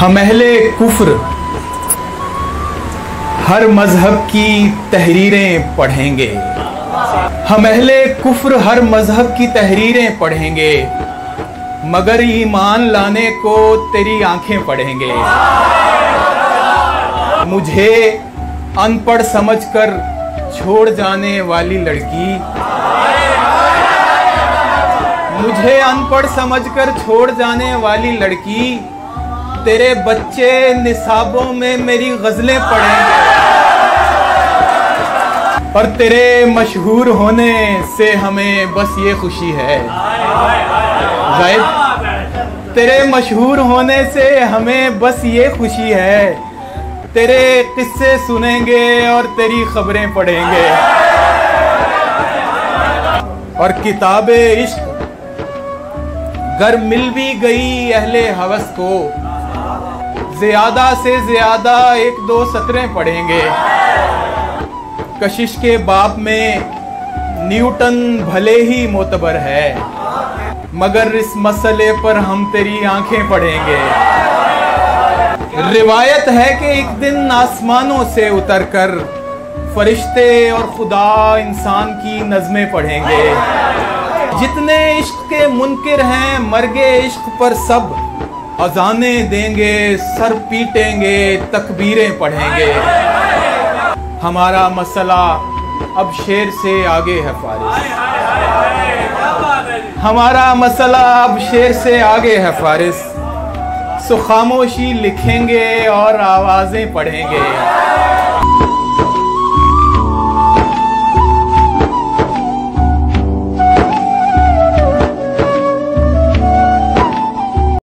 हम अहले कुफ्र हर मजहब की तहरीरें पढ़ेंगे। हम अहले कुफ्र हर मजहब की तहरीरें पढ़ेंगे, मगर ईमान लाने को तेरी आंखें पढ़ेंगे। मुझे अनपढ़ समझकर छोड़ जाने वाली लड़की, मुझे अनपढ़ समझकर छोड़ जाने वाली लड़की, तेरे बच्चे निसाबों में मेरी गजलें पढ़ेंगे। और तेरे मशहूर होने से हमें बस ये खुशी है ज़ाहिद, तेरे मशहूर होने से हमें बस ये खुशी है, तेरे किस्से सुनेंगे और तेरी खबरें पढ़ेंगे। और किताबे इश्क गर मिल भी गई अहले हवस को, ज्यादा से ज्यादा 1-2 सतरें पढ़ेंगे। कशिश के बाप में न्यूटन भले ही मोतबर है, मगर इस मसले पर हम तेरी आंखें पढ़ेंगे। रिवायत है कि एक दिन आसमानों से उतरकर फरिश्ते और खुदा इंसान की नज़में पढ़ेंगे। जितने इश्क के मुनकिर हैं मर्गे इश्क पर सब अजाने देंगे, सर पीटेंगे, तकबीरें पढ़ेंगे। हमारा मसला अब शेर से आगे है फारिस, हमारा मसला अब शेर से आगे है फारिस। सो खामोशी लिखेंगे और आवाजें पढ़ेंगे।